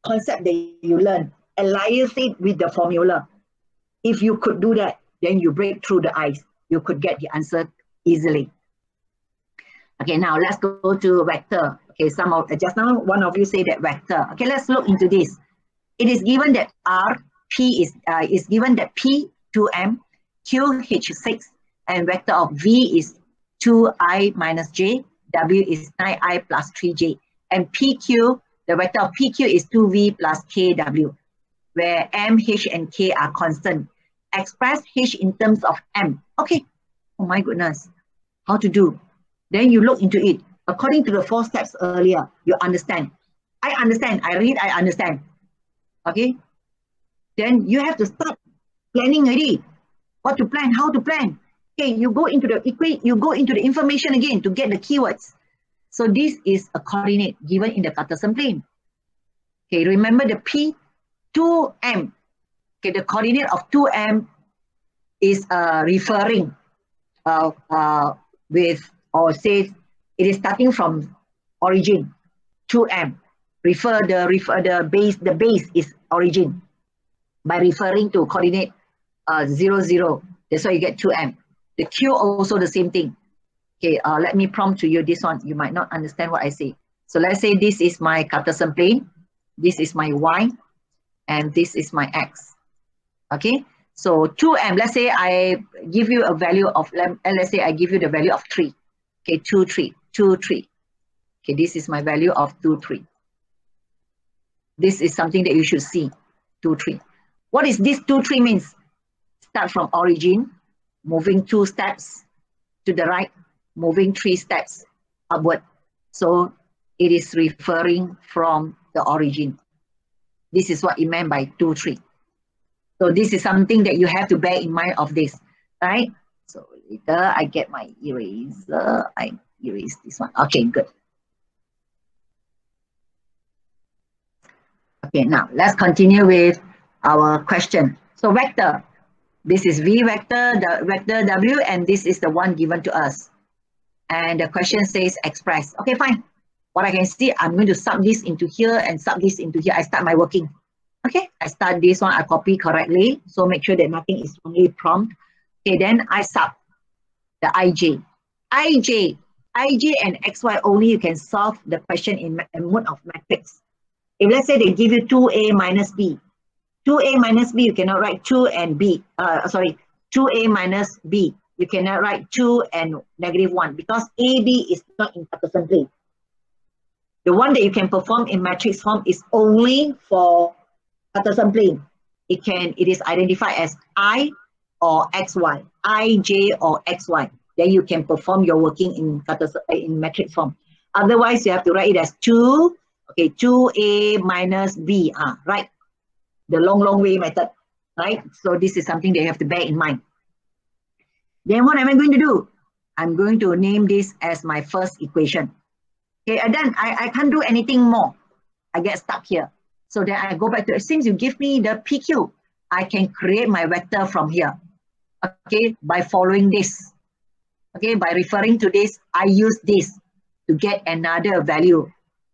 concept that you learn, alliance it with the formula. If you could do that, then you break through the ice. You could get the answer easily. Okay, now let's go to vector. Okay, just now one of you say that vector. Okay, let's look into this. It is given that P is given that P 2m, Q H6, and vector of V is 2i minus j, W is 9i plus 3j, and PQ, the vector of PQ is 2v plus kw, where m, h, and k are constant. Express h in terms of m. Okay, oh my goodness, how to do? Then you look into it. According to the 4 steps earlier, you understand. I understand, I read, I understand. Okay, then you have to start planning already. What to plan, how to plan. Okay, you go into the information again to get the keywords. So this is a coordinate given in the Cartesian plane. Okay, remember the P 2m. Okay, the coordinate of 2m is referring with, or says it is starting from origin 2m. The base is origin by referring to coordinate 0, 0. That's why you get 2m. The Q also the same thing. Okay, let me prompt to you this one. You might not understand what I say. So let's say this is my Cartesian plane, this is my y, and this is my x. Okay, so 2m, let's say I give you a value of, let's say I give you the value of 3. Okay, 2, 3, 2, 3. Okay, this is my value of 2, 3. This is something that you should see, 2, 3. What is this 2, 3 means? Start from origin, moving 2 steps to the right, moving 3 steps upward. So it is referring from the origin. This is what it meant by 2, 3. So this is something that you have to bear in mind of this, right? So later I get my eraser, I erase this one. Okay, good. Okay, now let's continue with our question. So vector, this is V vector, the vector W, and this is the one given to us. And the question says express. Okay, fine. What I can see, I'm going to sub this into here and sub this into here. I start my working. Okay, I start this one, I copy correctly. So make sure that nothing is wrongly prompt. Okay, then I sub the IJ. IJ and XY only you can solve the question in mode of matrix. If let's say they give you 2a minus b, 2a minus b, you cannot write 2 and b, 2a minus b. You cannot write 2 and -1 because AB is not in Cartesian plane. The one that you can perform in matrix form is only for Cartesian plane. It is identified as I or XY, IJ or XY. Then you can perform your working in matrix form. Otherwise, you have to write it as 2, okay, 2a minus b, right? The long way method, right? So this is something that you have to bear in mind. Then what am I going to do? I'm going to name this as my first equation. Okay, and then I can't do anything more. I get stuck here. So then I go back to, since you give me the PQ, I can create my vector from here. Okay, by following this. Okay, by referring to this, I use this to get another value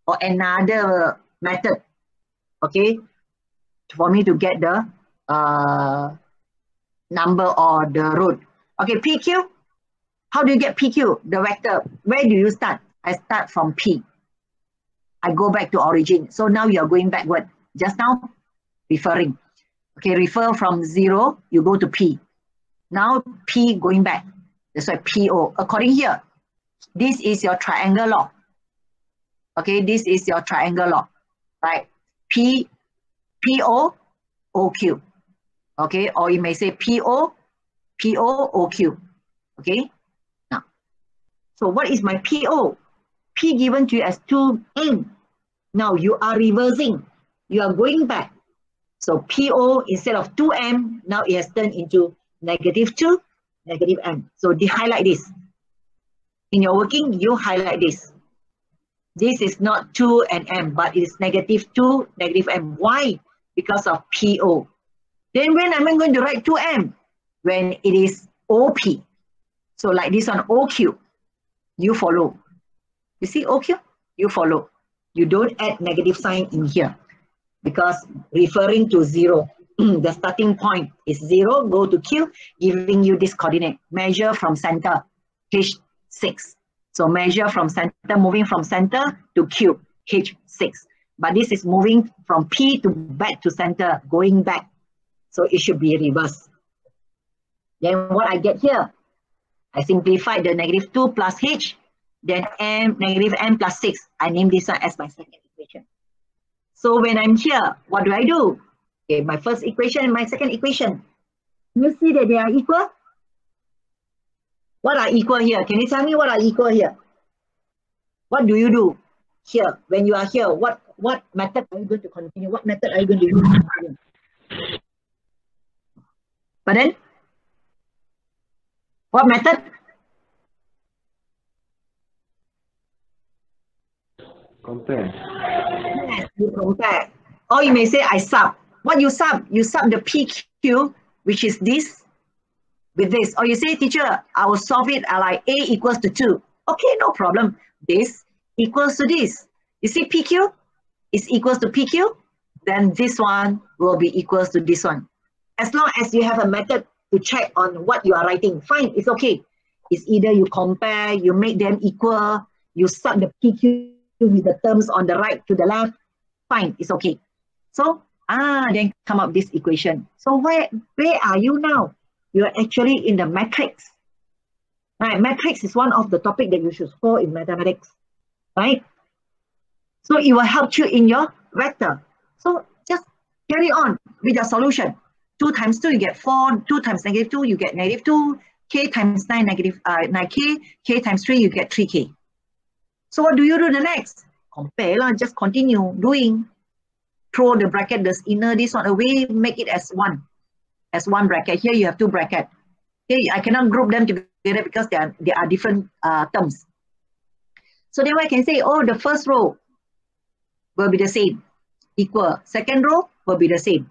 or another method. Okay, for me to get the number or the root. Okay, PQ. How do you get PQ? The vector. Where do you start? I start from P. I go back to origin. So now you are going backward. Just now, referring. Okay, refer from 0, you go to P. Now P going back. That's why PO. According here, this is your triangle law. Okay, this is your triangle law. Right? PO, OQ. Okay, or you may say PO, OQ. Okay, now, so what is my PO? P given to you as 2m. Now you are reversing. You are going back. So PO instead of 2m, now it has turned into -2, -m. So highlight this. In your working, you highlight this. This is not 2 and m, but it is -2, -m. Why? Because of PO. Then when am I going to write 2m? When it is OP. So like this one, OQ, you follow. You see OQ? You follow. You don't add negative sign in here. because referring to 0. The starting point is 0, go to Q, giving you this coordinate. Measure from center, H6. So measure from center, moving from center to Q, H6. But this is moving from P to back to center, going back. So it should be reversed. Then what I get here, I simplify the -2 plus H, then M, -M plus 6. I name this one as my second equation. So when I'm here, what do I do? Okay, my first equation and my second equation. You see that they are equal? What are equal here? Can you tell me what are equal here? What do you do here? When you are here, what method are you going to continue? What method are you going to use? But then, what method? Compare. Yes, you compare. Or you may say, I sub. What you sub? You sub the PQ, which is this, with this. Or you say, teacher, I will solve it like A equals to 2. Okay, no problem. This equals to this. You see PQ is equals to PQ, then this one will be equals to this one. As long as you have a method to check on what you are writing, fine, it's okay. It's either you compare, you make them equal, you sub the PQ with the terms on the right to the left, fine, it's okay. So, then come up this equation. So where are you now? You're actually in the matrix. Right, matrix is one of the topic that you should score in mathematics, right? So it will help you in your vector. So just carry on with your solution. 2 times 2, you get 4. 2 times -2, you get -2. K times 9, -9K. K times 3, you get 3K. So what do you do the next? Compare lah, just continue doing. Throw the bracket, this inner, this one away, make it as one bracket. Here you have 2 brackets. Okay, I cannot group them together because they are different terms. So then I can say, oh, the first row will be the same, equal. Second row will be the same.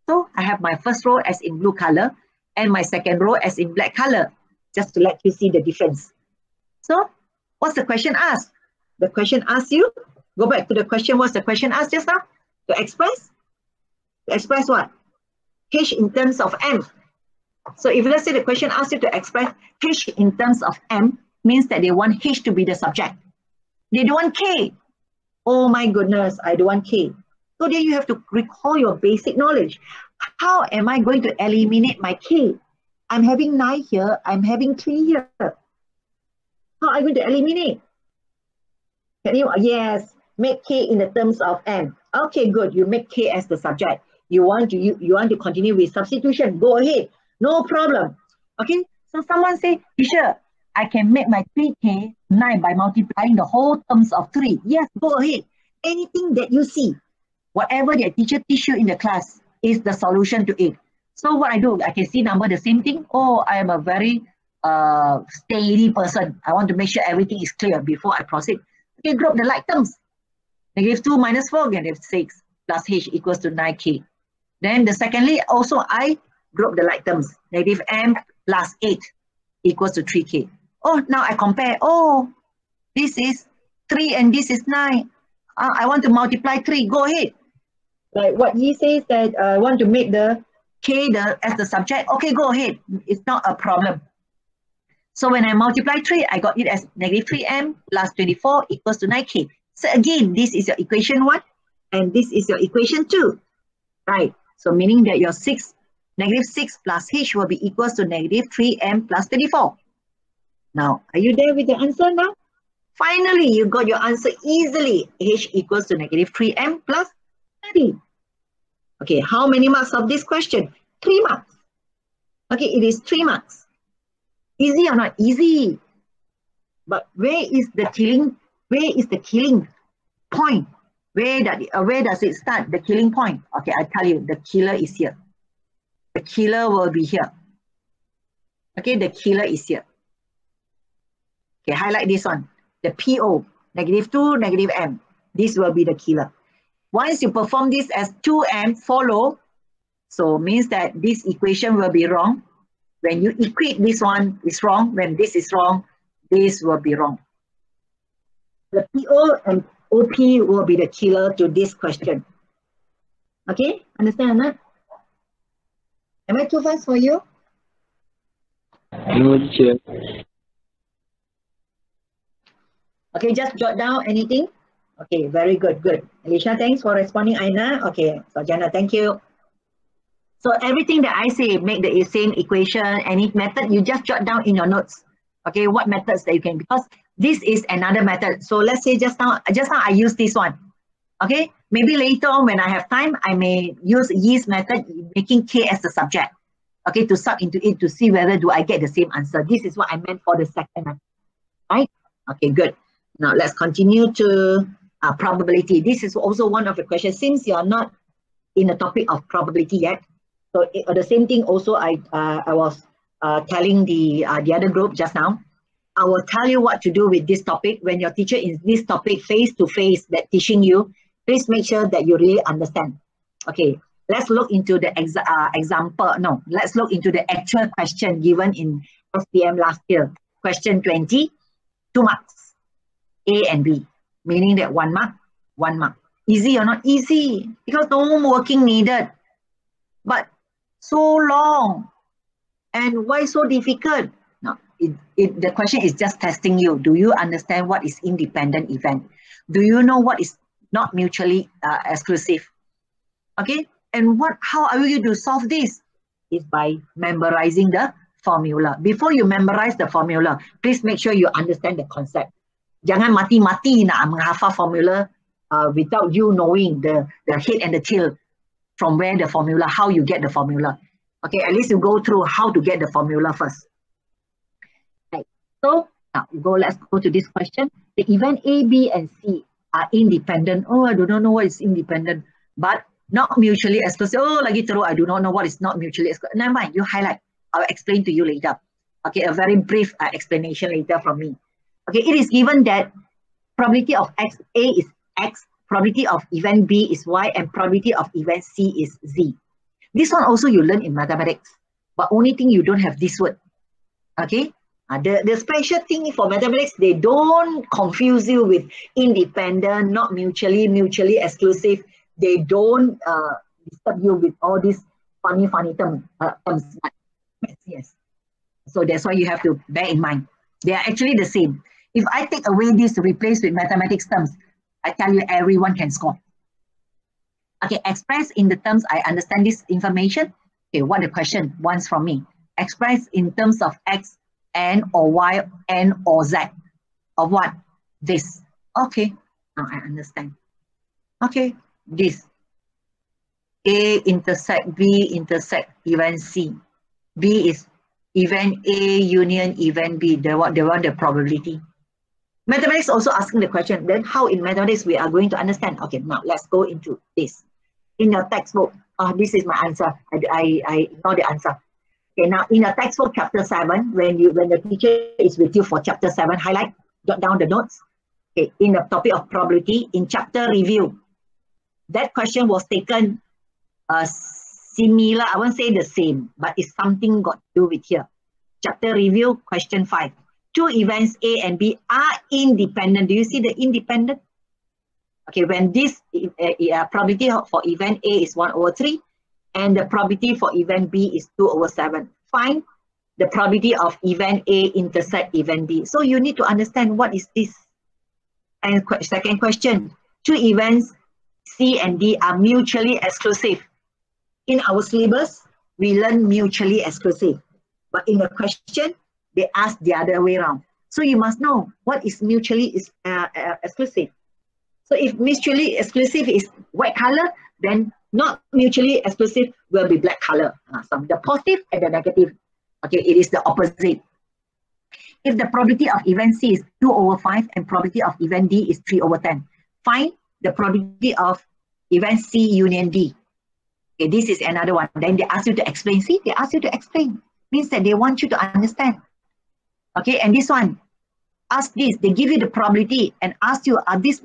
So I have my first row as in blue color and my second row as in black color, just to let you see the difference. So what's the question asked? The question asks you, go back to the question, what's the question asked just now? To express what? H in terms of M. So if let's say the question asks you to express H in terms of M, means that they want H to be the subject. They don't want K. Oh my goodness, I don't want K. So then you have to recall your basic knowledge. How am I going to eliminate my K? I'm having 9 here, I'm having 3 here. How are you going to eliminate? Can you? Yes, make K in the terms of M. Okay, good. You make K as the subject. You want to continue with substitution. Go ahead. No problem. Okay. So someone say, teacher, I can make my 3K 9 by multiplying the whole terms of 3. Yes, go ahead. Anything that you see, whatever the teacher teach you in the class is the solution to it. So what I do, I can see number the same thing. Oh, I am a very steady person. I want to make sure everything is clear before I proceed. Okay, group the like terms. -2 minus 4, -6 plus H equals to 9K. Then the secondly, also I group the like terms. -M plus 8 equals to 3K. Oh, now I compare. Oh, this is 3 and this is 9. I want to multiply 3. Go ahead. Like what he says that I want to make the K as the subject. Okay, go ahead. It's not a problem. So when I multiply 3, I got it as -3M plus 24 equals to 9K. So again, this is your equation 1 and this is your equation 2. Right. So meaning that your -6 plus H will be equals to -3M plus 24. Now, are you there with the answer now? Finally, you got your answer easily. H equals to -3M plus 30. Okay, how many marks of this question? 3 marks. Okay, it is 3 marks. Easy or not? Easy. But where is the killing? Where is the killing point? Where does it start? The killing point. Okay, I tell you, the killer is here. The killer will be here. Okay, the killer is here. Okay, highlight this one. The PO, -2, -M. This will be the killer. Once you perform this as 2M, follow. So means that this equation will be wrong. When you equate this one is wrong. When this is wrong, this will be wrong. The PO and OP will be the killer to this question. Okay, understand or not? Am I too fast for you? No, teacher. Okay, just jot down anything. Okay, very good, good. Alicia, thanks for responding. Aina, okay. Sarjana, thank you. So everything that I say, make the same equation, any method, you just jot down in your notes. Okay, what methods that you can, because this is another method. So let's say just now I use this one. Okay, maybe later on when I have time, I may use yeast method, making K as the subject. Okay, to sub into it to see whether do I get the same answer. This is what I meant for the second method, right? Okay, good. Now let's continue to probability. This is also one of the questions. Since you are not in the topic of probability yet, so the same thing also I was telling the other group just now. I will tell you what to do with this topic when your teacher is this topic face to face that teaching you. Please make sure that you really understand. Okay, let's look into the example. No, let's look into the actual question given in SPM last year. Question 20, 2 marks, A and B, meaning that 1 mark, 1 mark. Easy or not? Easy, because no working needed. But so long, and why so difficult? No, the question is just testing you. Do you understand what is independent event? Do you know what is not mutually exclusive? Okay, and how are you to solve this? Is by memorizing the formula. Before you memorize the formula, please make sure you understand the concept. Jangan mati-mati nak menghafal formula without you knowing the head and the tail from where the formula, how you get the formula. Okay, at least you go through how to get the formula first. Right. So now let's go to this question. The event A, B, and C are independent. Oh, I do not know what is independent, but not mutually exclusive. Oh, lagi teruk, I do not know what is not mutually exclusive. Never mind, you highlight. I'll explain to you later. Okay, a very brief explanation later from me. Okay, it is given that probability of A is X, probability of event B is Y, and probability of event C is Z. This one also you learn in mathematics, but only thing you don't have this word. Okay, the special thing for mathematics, they don't confuse you with independent, not mutually exclusive. They don't disturb you with all these funny terms. Yes. So that's why you have to bear in mind. They are actually the same. If I take away this to replace with mathematics terms, I tell you everyone can score. Okay, express in the terms, I understand this information. Okay, what the question wants from me? Express in terms of X, N, or Y, N, or Z. Of what? This. Okay, now I understand. Okay, this. A intersect B intersect event C. B is event A union event B. They want the probability. Mathematics also asking the question, then how in mathematics we are going to understand? Okay, now let's go into this. In your textbook, this is my answer. I ignore the answer. Okay, now in your textbook, chapter 7, when the teacher is with you for chapter 7, highlight, jot down the notes. Okay, in the topic of probability, in chapter review, that question was taken similar, I won't say the same, but it's something got to do with here. Chapter review, question 5. 2 events A and B are independent. Do you see the independent? Okay, when this probability for event A is 1/3 and the probability for event B is 2/7. Find the probability of event A intersect event B. So you need to understand what is this. And second question, 2 events C and D are mutually exclusive. In our syllabus, we learn mutually exclusive. But in the question, they ask the other way around. So you must know what is mutually exclusive. So if mutually exclusive is white color, then not mutually exclusive will be black color. So the positive and the negative. Okay, it is the opposite. If the probability of event C is 2/5 and probability of event D is 3/10, find the probability of event C union D. Okay, this is another one. Then they ask you to explain. See, they ask you to explain. Means that they want you to understand. Okay, and this one, ask this. They give you the probability and ask you, are this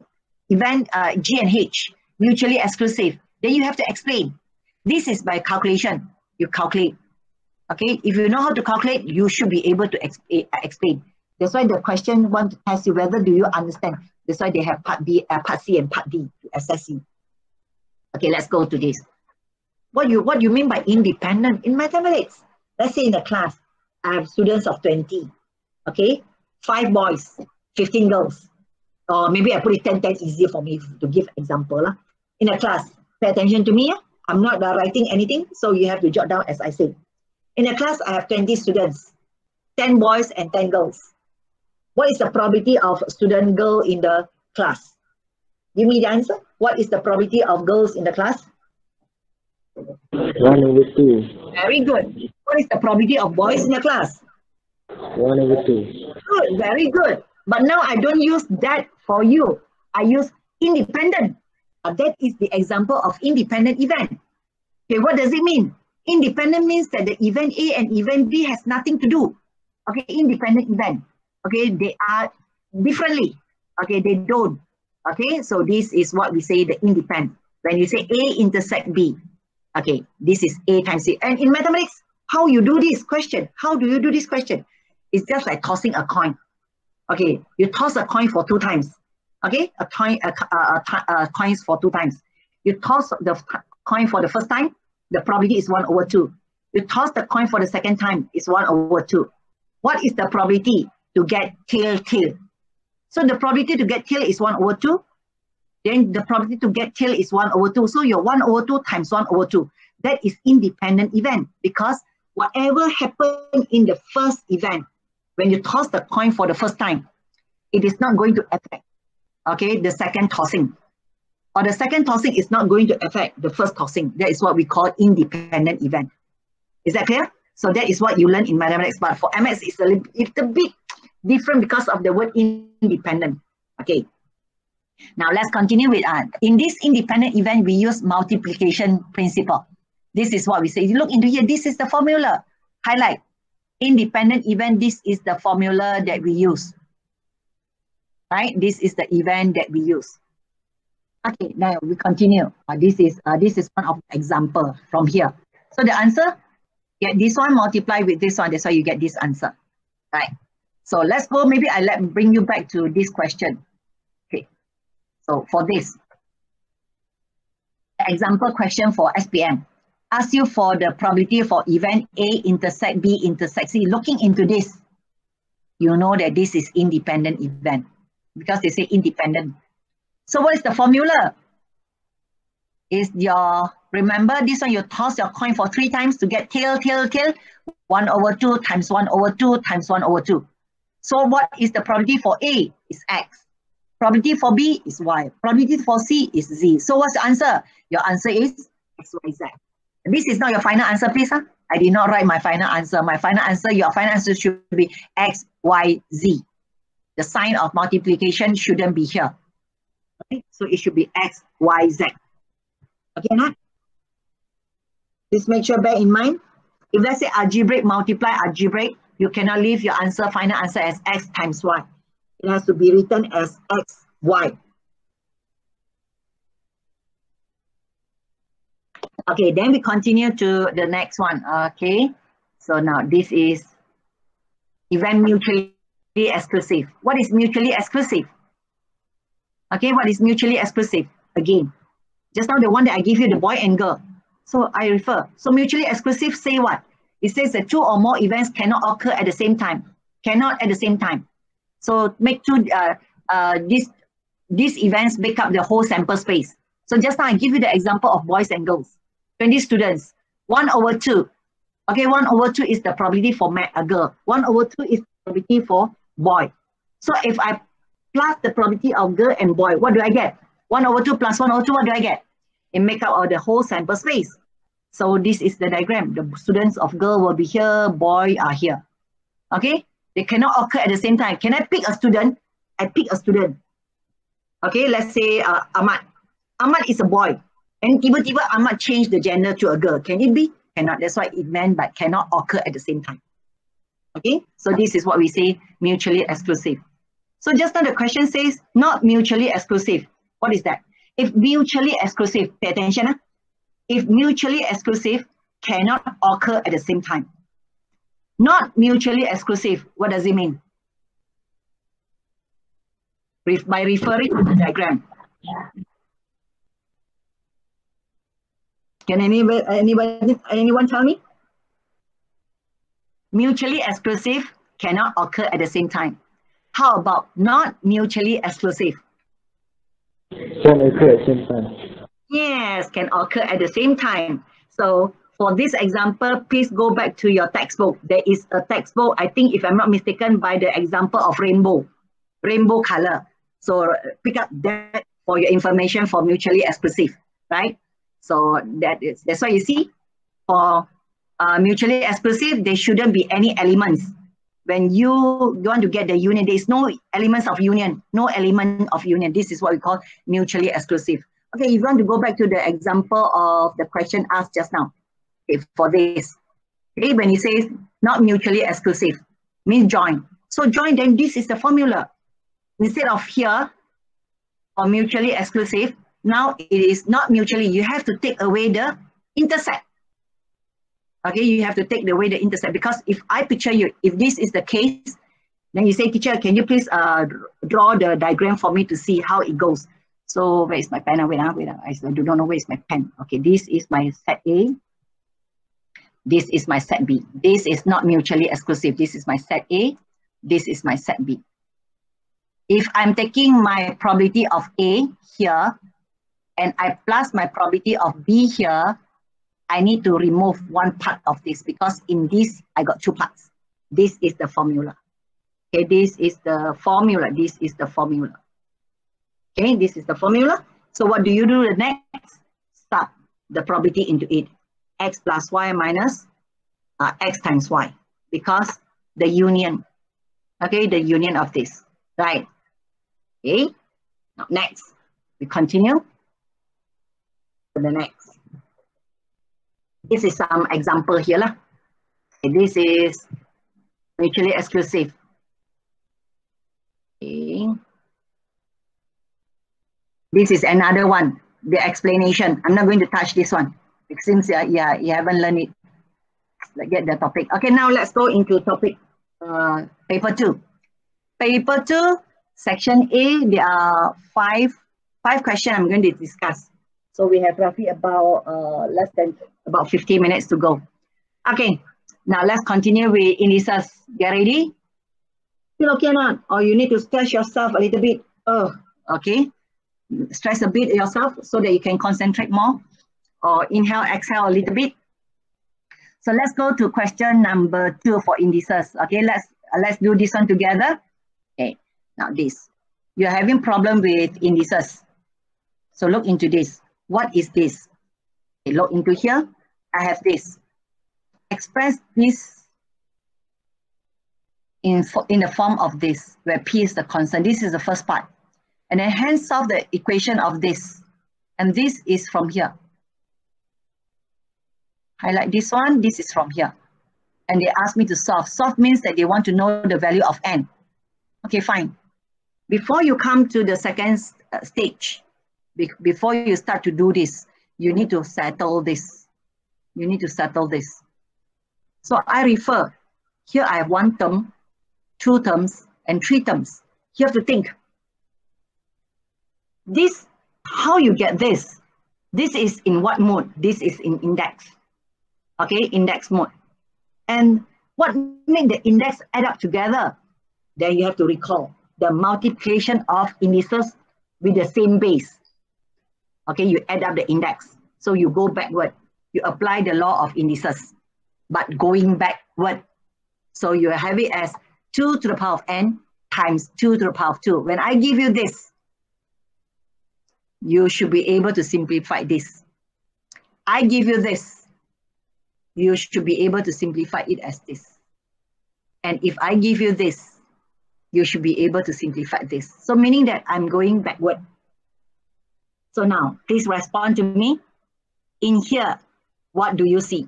event G and H mutually exclusive? Then you have to explain. This is by calculation. You calculate. Okay, if you know how to calculate, you should be able to explain. That's why the question wants to test you whether do you understand. That's why they have part B, part C, and part D to assess you. Okay, let's go to this. What do you mean by independent in mathematics? Let's say in a class, I have students of 20. Okay, 5 boys, 15 girls. Or maybe I put it 10, 10 easier for me to give example. In a class, pay attention to me. I'm not writing anything, so you have to jot down as I say. In a class, I have 20 students, 10 boys and 10 girls. What is the probability of student girl in the class? Give me the answer. What is the probability of girls in the class? 1/2. Very good. What is the probability of boys in the class? 1/2. Good, very good. But now I don't use that for you. I use independent. That is the example of independent event. Okay, what does it mean? Independent means that the event A and event B has nothing to do. Okay, independent event. Okay, they are differently. Okay, they don't. Okay, so this is what we say the independent. When you say A intersect B, okay, this is A times C. And in mathematics, how you do this question? How do you do this question? It's just like tossing a coin. Okay, you toss a coin for 2 times. Okay, coins for 2 times. You toss the coin for the first time, the probability is 1/2. You toss the coin for the second time, it's 1/2. What is the probability to get tail? So the probability to get tail is 1/2. Then the probability to get tail is 1/2. So your 1/2 times 1/2. That is independent event, because whatever happened in the first event, when you toss the coin for the first time, it is not going to affect, okay, the second tossing. Or the second tossing is not going to affect the first tossing. That is what we call independent event. Is that clear? So that is what you learn in mathematics. But for MS, it's a little bit different because of the word independent. Okay. Now let's continue with in this independent event, we use multiplication principle. This is what we say. You look into here, this is the formula. Highlight. Independent event, this is the formula that we use. Right? This is the event that we use. Okay, now we continue. This is one of the example from here. So the answer, get this one multiply with this one. That's why you get this answer. Right? So let's go. Maybe bring you back to this question. Okay. So for this example question for SPM, ask you for the probability for event A intersect B intersect C. Looking into this, you know that this is independent event because they say independent. So what is the formula? Is remember this one, you toss your coin for 3 times to get tail. 1/2 times 1/2 times 1/2. So what is the probability for A? Is X. Probability for B is Y. Probability for C is Z. So what's the answer? Your answer is X, Y, Z. This is not your final answer, please. I did not write my final answer. My final answer, your final answer should be X, Y, Z. The sign of multiplication shouldn't be here. Okay? So it should be X, Y, Z. Okay, now? Please make sure, bear in mind, if let's say algebraic multiply algebraic, you cannot leave your answer, final answer as X times Y. It has to be written as X, Y. Okay, then we continue to the next one. Okay, so now this is event mutually exclusive. What is mutually exclusive? Okay, what is mutually exclusive? Again, just now the one that I give you, the boy and girl. So I refer. So mutually exclusive say what? It says that 2 or more events cannot occur at the same time. Cannot at the same time. So make these events make up the whole sample space. So just now I give you the example of boys and girls. 20 students, 1/2. Okay, 1/2 is the probability for a girl. 1/2 is the probability for boy. So if I plus the probability of girl and boy, what do I get? 1/2 plus 1/2, what do I get? It make up of the whole sample space. So this is the diagram. The students of girl will be here, boy are here. Okay, they cannot occur at the same time. Can I pick a student? I pick a student. Okay, let's say Ahmad. Ahmad is a boy. And tiba-tiba Ahmad changed the gender to a girl. Can it be? Cannot. That's why it meant but cannot occur at the same time. Okay, so this is what we say mutually exclusive. So just now the question says not mutually exclusive. What is that? If mutually exclusive, pay attention. If mutually exclusive cannot occur at the same time. Not mutually exclusive, what does it mean? By referring to the diagram. Can anyone tell me? Mutually exclusive cannot occur at the same time. How about not mutually exclusive? Can occur at the same time. Yes, can occur at the same time. So for this example, please go back to your textbook. There is a textbook, I think if I'm not mistaken, by the example of rainbow color. So pick up that for your information for mutually exclusive, right? So that's why you see for mutually exclusive, there shouldn't be any elements. When you want to get the union, there's no elements of union, no element of union. This is what we call mutually exclusive. Okay, if you want to go back to the example of the question asked just now, okay, for this, okay, when it says not mutually exclusive, means join. So join, then this is the formula. Instead of here, for mutually exclusive, now it is not mutually. You have to take away the intersect. Okay, you have to take away the intersect, because if I picture you, if this is the case, then you say, teacher, can you please draw the diagram for me to see how it goes? So where is my pen? Wait, I do not know where is my pen. Okay, this is my set A. This is my set B. This is not mutually exclusive. This is my set A. This is my set B. If I'm taking my probability of A here, and I plus my probability of B here, I need to remove one part of this, because in this, I got two parts. This is the formula. Okay, this is the formula. This is the formula. Okay, this is the formula. So what do you do the next? Sub the probability into it. X plus Y minus X times Y. Because the union. Okay, the union of this. Right. Okay. Now next, we continue to the next. This is some example here lah. Okay, this is mutually exclusive. Okay. This is another one, the explanation. I'm not going to touch this one. It seems yeah, you haven't learned it. Let's get the topic. Okay, now let's go into topic paper 2. Paper 2, section A, there are five questions I'm going to discuss. So we have roughly about less than about 15 minutes to go. Okay, now let's continue with indices. Get ready? Feel okay or not? Or you need to stretch yourself a little bit? Oh, okay. Stretch a bit yourself so that you can concentrate more. Or inhale, exhale a little bit. So let's go to question number 2 for indices. Okay, let's do this one together. Okay, now this. You're having problem with indices. So look into this. What is this? Okay, look into here. I have this. Express this in the form of this, where P is the constant. This is the first part. And then hence solve the equation of this. And this is from here. Highlight this one. This is from here. And they ask me to solve. Solve means that they want to know the value of n. Okay, fine. Before you come to the second stage, before you start to do this, you need to settle this. You need to settle this. So I refer. Here I have 1 term, 2 terms, and 3 terms. You have to think. This, how you get this? This is in what mode? This is in index. Okay, index mode. And what make the index add up together? Then you have to recall the multiplication of indices with the same base. Okay, you add up the index. So you go backward. You apply the law of indices, but going backward. So you have it as 2 to the power of n times 2 to the power of 2. When I give you this, you should be able to simplify this. I give you this, you should be able to simplify it as this. And if I give you this, you should be able to simplify this. So meaning that I'm going backward. So now, please respond to me. In here, what do you see?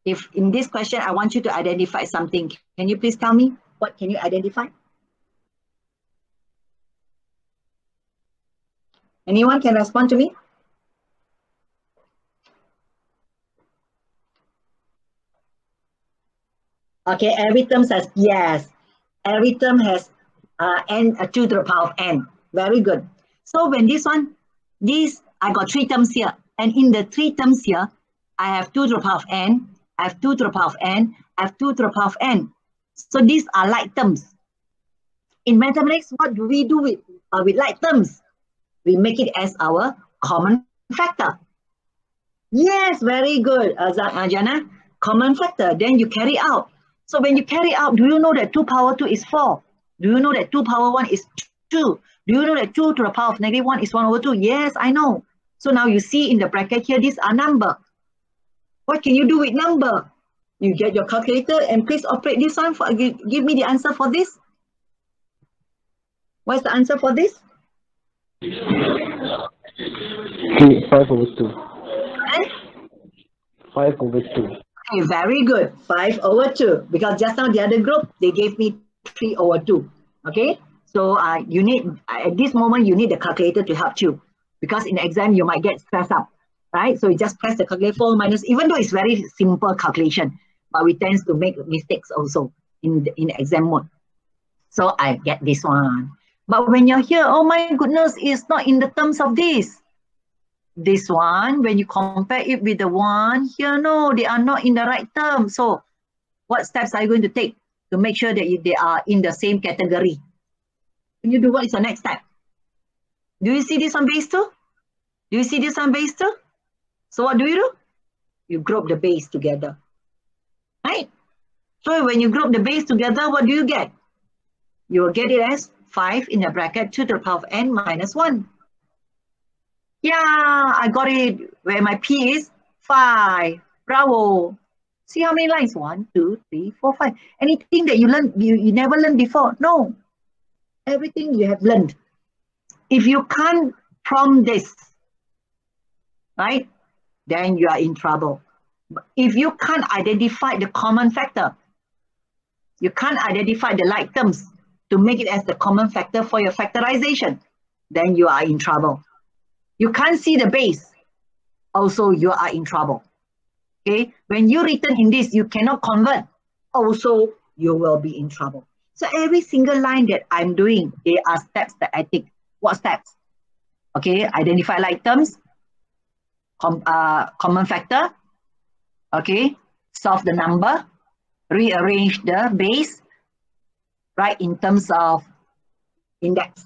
If in this question, I want you to identify something, can you please tell me? What can you identify? Anyone can respond to me? Okay, every term says yes. Every term has n 2 to the power of n. Very good. So when this one, I got 3 terms here. And in the 3 terms here, I have 2 to the power of n, I have 2 to the power of n, I have 2 to the power of n. So these are like terms. In mathematics, what do we do with like terms? We make it as our common factor. Yes, very good, Jana. Common factor, then you carry out. So when you carry out, do you know that 2 power 2 is 4? Do you know that 2 power 1 is 2? Do you know that 2 to the power of negative 1 is 1 over 2? Yes, I know. So now you see in the bracket here, these are number. What can you do with number? You get your calculator and please operate this one. Give me the answer for this. What's the answer for this? 5 over 2. And? 5 over 2. Okay, very good. 5 over 2. Because just now the other group, they gave me 3 over 2. Okay? So you need, at this moment, you need the calculator to help you. Because in the exam, you might get stressed up. Right? So you just press the calculator 4 minus, even though it's very simple calculation, but we tend to make mistakes also in exam mode. So I get this one. But when you're here, oh my goodness, it's not in the terms of this. This one, when you compare it with the one here, no, they are not in the right term. So what steps are you going to take to make sure that they are in the same category? When you do, what is the next step? Do you see this on base 2? Do you see this on base 2? So what do? You group the base together. Right? So when you group the base together, what do you get? You will get it as 5 in the bracket 2 to the power of n minus 1. Yeah, I got it. Where my P is 5. Bravo. See how many lines? 1, 2, 3, 4, 5. Anything that you learned, you never learned before? No. Everything you have learned. If you can't prompt this, right, then you are in trouble. If you can't identify the common factor, you can't identify the like terms to make it as the common factor for your factorization, then you are in trouble. You can't see the base, also you are in trouble. Okay, when you written in this, you cannot convert, also you will be in trouble. So every single line that I'm doing, there are steps that I take. What steps? Okay, identify like terms, common factor, okay, solve the number, rearrange the base, right, in terms of index.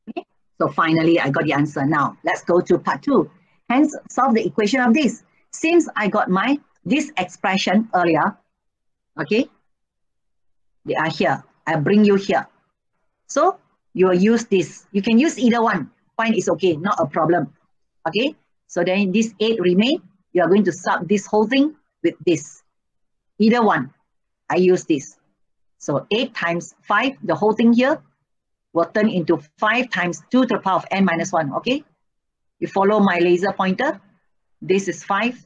Okay? So finally, I got the answer. Now, let's go to part 2. Hence, solve the equation of this. Since I got this expression earlier, okay, they are here. I bring you here. So, you will use this. You can use either one. Fine is okay, not a problem. Okay, so then this 8 remain. You are going to sub this whole thing with this. Either one. I use this. So 8 times 5, the whole thing here, will turn into 5 times 2 to the power of n minus 1, okay? You follow my laser pointer. This is 5.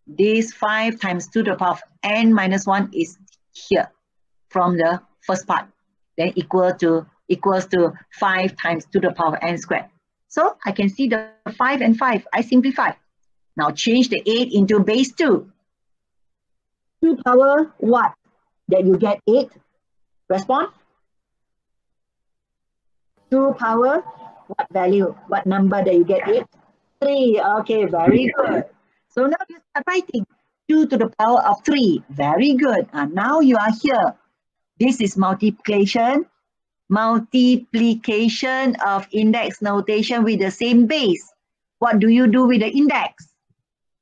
This 5 times 2 to the power of n minus 1 is here from the first part. Then equals to 5 times 2 to the power of n squared. So I can see the 5 and 5. I simplify. Now change the 8 into base 2. 2 power what? That you get 8. Respond. 2 power, what value? What number that you get 8? 3. Okay, very good. So now you start writing 2 to the power of 3. Very good. And now you are here. This is multiplication. Multiplication of index notation with the same base. What do you do with the index?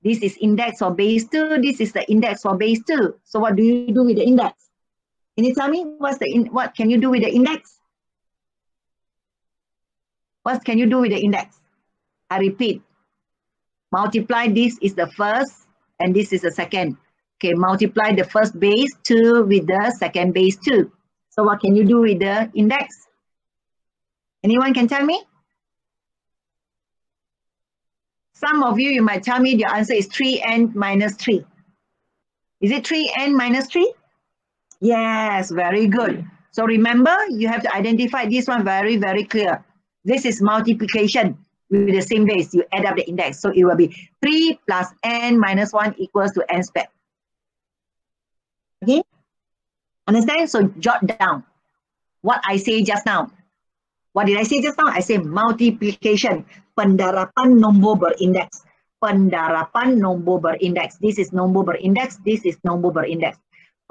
This is index for base 2. This is the index for base 2. So what do you do with the index? Can you tell me what can you do with the index? What can you do with the index? I repeat. Multiply this is the first and this is the second. Okay, multiply the first base 2 with the second base 2. So what can you do with the index? Anyone can tell me? Some of you might tell me the answer is 3n minus 3. Is it 3n minus 3? Yes, very good. So remember, you have to identify this one very, very clear. This is multiplication with the same base. You add up the index. So it will be 3 plus n minus 1 equals to n squared. Okay? Understand? So jot down what I say just now. What did I say just now? I say multiplication. Pendarapan nombor berindeks. Pendarapan nombor berindeks. This is nombor berindeks. This is nombor berindeks.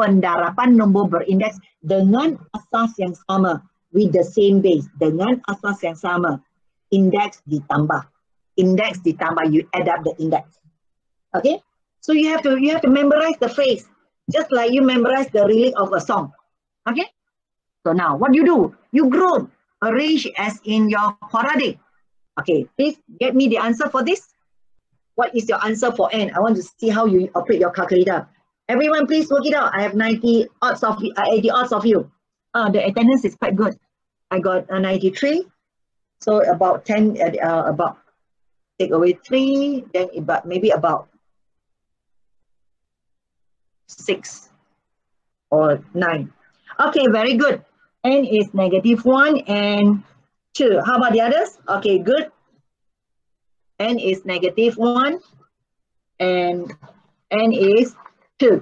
Pendarapan nombor berindeks dengan asas yang sama. With the same base. Dengan asas yang sama. Index ditambah. Index ditambah. You add up the index. Okay? So you have to memorize the phrase. Just like you memorize the lyric of a song. Okay? So now what do? You group. Arrange as in your quadratic. Okay, please get me the answer for this. What is your answer for n? I want to see how you operate your calculator. Everyone, please work it out. I have 80 odds of you. The attendance is quite good. I got 93. So about 10, about take away 3, then maybe about 6 or 9. Okay, very good. N is -1 and 2. How about the others? Okay, good. N is -1 and N is 2.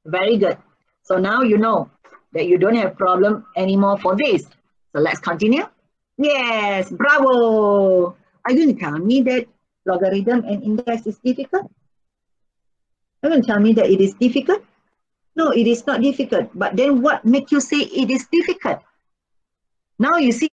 Very good. So now you know that you don't have problem anymore for this. So let's continue. Yes, bravo. Are you going to tell me that logarithm and index is difficult? Are you going to tell me that it is difficult? No, it is not difficult. But then what makes you say it is difficult? Now you see